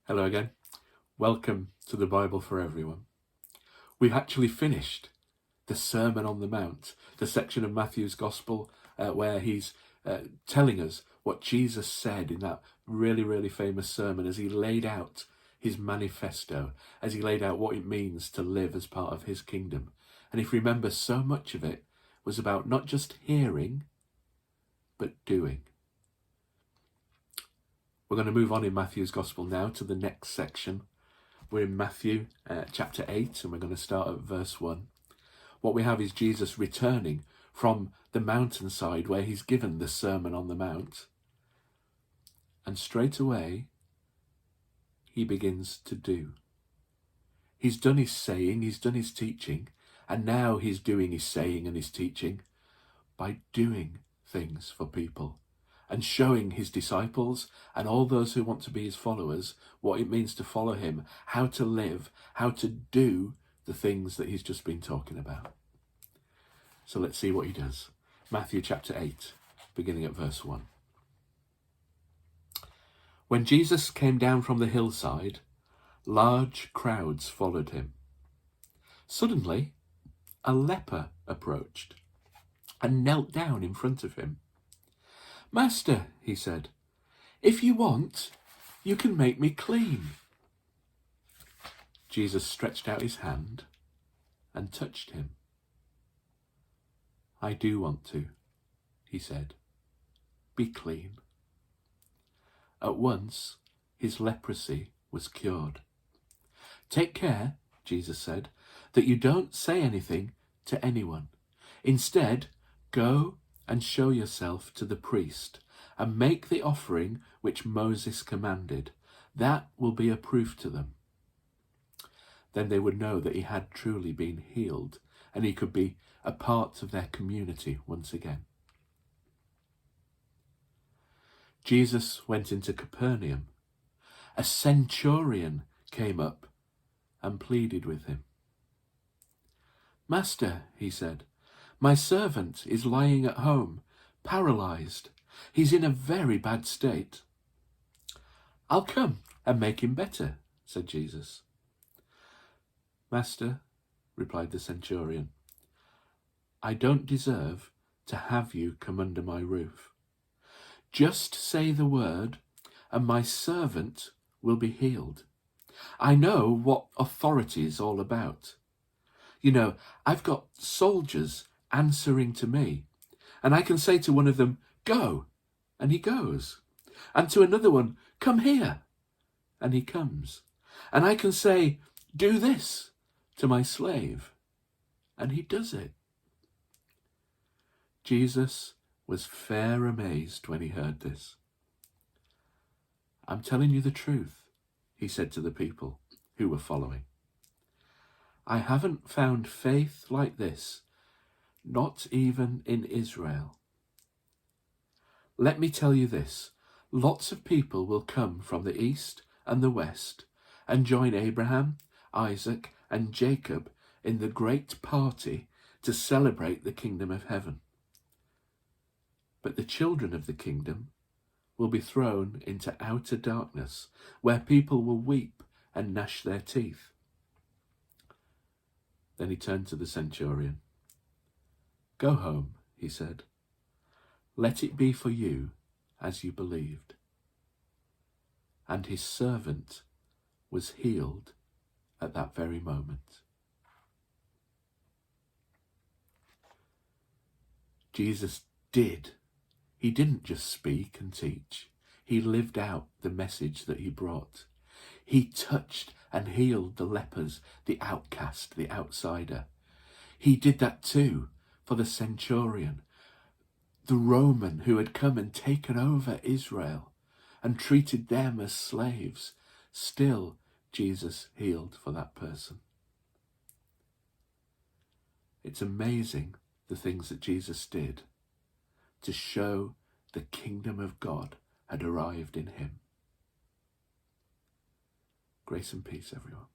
Hello again. Welcome to the Bible for Everyone. We've actually finished the Sermon on the Mount, the section of Matthew's Gospel where he's telling us what Jesus said in that really famous sermon as he laid out his manifesto, as he laid out what it means to live as part of his kingdom. And if you remember, so much of it was about not just hearing, but doing. We're going to move on in Matthew's Gospel now to the next section. We're in Matthew chapter 8, and we're going to start at verse 1. What we have is Jesus returning from the mountainside where he's given the Sermon on the Mount. And straight away, he begins to do. He's done his saying, he's done his teaching, and now he's doing his saying and his teaching by doing things for people and showing his disciples and all those who want to be his followers what it means to follow him, how to live, how to do the things that he's just been talking about. So let's see what he does. Matthew chapter 8, beginning at verse 1. When Jesus came down from the hillside, large crowds followed him. Suddenly, a leper approached and knelt down in front of him. "Master," he said, "if you want, you can make me clean." Jesus stretched out his hand and touched him. "I do want to," he said. "Be clean." At once, his leprosy was cured. "Take care," Jesus said, "that you don't say anything to anyone. Instead, go and show yourself to the priest and make the offering which Moses commanded. That will be a proof to them. Then they would know that he had truly been healed and he could be a part of their community once again." Jesus went into Capernaum. A centurion came up and pleaded with him. "Master," he said, "my servant is lying at home, paralyzed. He's in a very bad state." "I'll come and make him better," said Jesus. "Master," replied the centurion, "I don't deserve to have you come under my roof. Just say the word and my servant will be healed. I know what authority is all about. You know, I've got soldiers answering to me, and I can say to one of them, 'Go,' and he goes, and to another one, 'Come here,' and he comes, and I can say, 'Do this,' to my slave, and he does it." Jesus was fair amazed when he heard this. "I'm telling you the truth," he said to the people who were following. "I haven't found faith like this, not even in Israel. Let me tell you this, lots of people will come from the east and the west and join Abraham, Isaac, and Jacob in the great party to celebrate the kingdom of heaven. But the children of the kingdom will be thrown into outer darkness, where people will weep and gnash their teeth." Then he turned to the centurion. "Go home," he said. "Let it be for you as you believed." And his servant was healed at that very moment. Jesus did. He didn't just speak and teach. He lived out the message that he brought. He touched and healed the lepers, the outcast, the outsider. He did that too for the centurion, the Roman who had come and taken over Israel and treated them as slaves. Still, Jesus healed for that person. It's amazing the things that Jesus did to show the kingdom of God had arrived in him. Grace and peace, everyone.